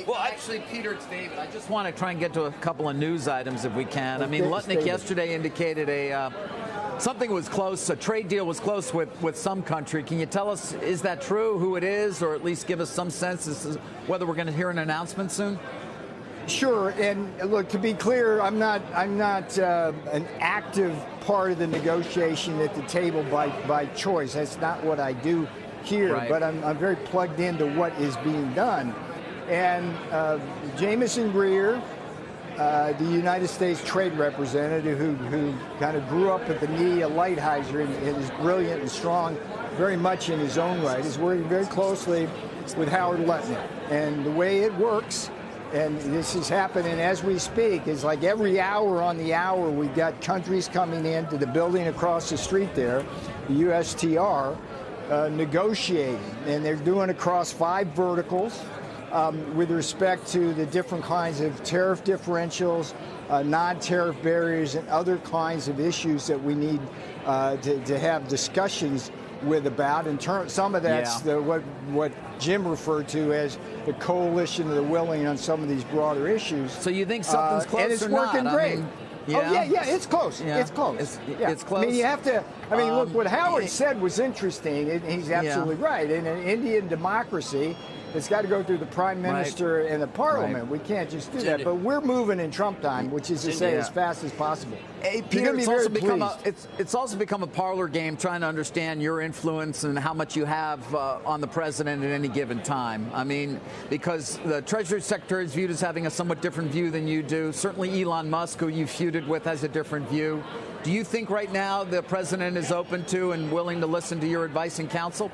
Well, actually, Peter, it's David. I just want to try and get to a couple of news items if we can. I mean, Lutnick yesterday indicated something was close, a trade deal was close with some country. Can you tell us, is that true, who it is, or at least give us some sense as to whether we're going to hear an announcement soon? Sure, and look, to be clear, I'm not an active part of the negotiation at the table by choice. That's not what I do here, right. But I'm very plugged into what is being done. And Jamieson Greer, the United States trade representative who kind of grew up at the knee of Lighthizer and is brilliant and strong very much in his own right, is working very closely with Howard Lutnick. And the way it works, and this is happening as we speak, is like every hour on the hour we've got countries coming into the building across the street there, the USTR, negotiating. And they're doing across 5 verticals. With respect to the different kinds of tariff differentials, non-tariff barriers, and other kinds of issues that we need to have discussions with about. In turn, some of that's what Jim referred to as the coalition of the willing on some of these broader issues. So you think something's close and it's or working not? great. I mean, yeah, it's close. Yeah. It's close. It's close. I mean, you have to. I mean, look, what Howard said was interesting. He's absolutely right. In an Indian democracy, it's got to go through the prime minister and the parliament. We can't just do that. But we're moving in Trump time, which is to say as fast as possible. Hey, Peter, it's also become a parlor game trying to understand your influence and how much you have on the president at any given time. I mean, because the Treasury Secretary is viewed as having a somewhat different view than you do. Certainly Elon Musk, who you feuded with, has a different view. Do you think right now the president is open to and willing to listen to your advice and counsel?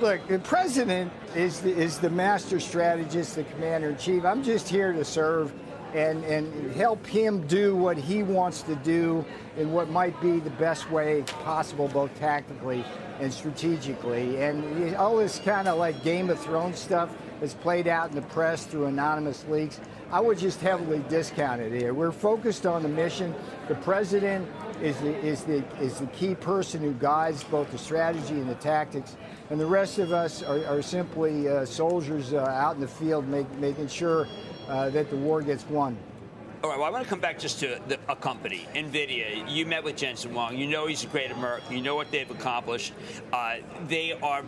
Look, the president is the master strategist, the commander-in-chief. I'm just here to serve and help him do what he wants to do in what might be the best way possible, both tactically and strategically. And all this kind of like Game of Thrones stuff that's played out in the press through anonymous leaks, I would just heavily discount it here. We're focused on the mission. The president is the key person who guides both the strategy and the tactics. And the rest of us are simply soldiers out in the field making sure that the war gets won. All right, well, I want to come back just to a company, NVIDIA. You met with Jensen Huang. You know he's a great American. You know what they've accomplished. They are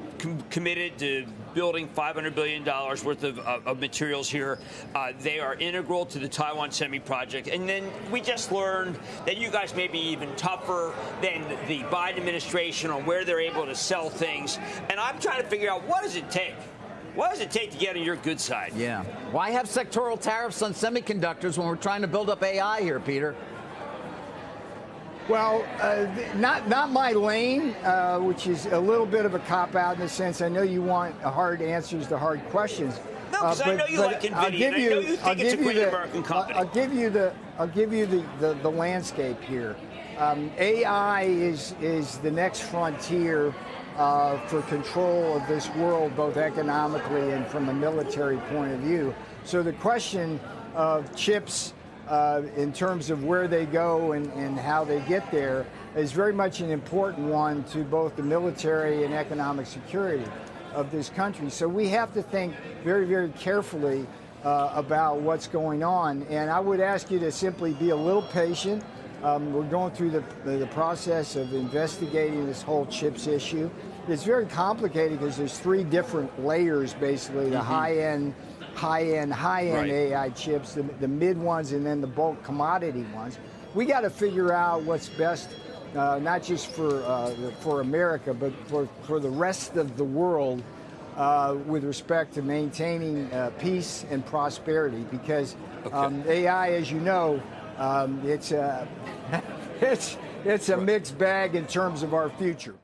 committed to building $500 billion worth of materials here. They are integral to the Taiwan Semi project. And then we just learned that you guys may be even tougher than the Biden administration on where they're able to sell things. And I'm trying to figure out, what does it take? What does it take to get on your good side? Yeah. Why have sectoral tariffs on semiconductors when we're trying to build up AI here, Peter? Well, not my lane, which is a little bit of a cop-out in the sense I know you want hard answers to hard questions. No, because I know you like NVIDIA. I know you think it's a great American company. I'll give you the landscape here. AI is the next frontier for control of this world, both economically and from a military point of view. So the question of chips in terms of where they go and how they get there is very much an important one to both the military and economic security of this country. So we have to think very, very carefully about what's going on. And I would ask you to simply be a little patient. We're going through the process of investigating this whole chips issue. It's very complicated because there's 3 different layers, basically, the high-end AI chips, the mid ones, and then the bulk commodity ones. We got to figure out what's best, not just for America, but for the rest of the world with respect to maintaining peace and prosperity. Because AI, as you know, it's a mixed bag in terms of our future.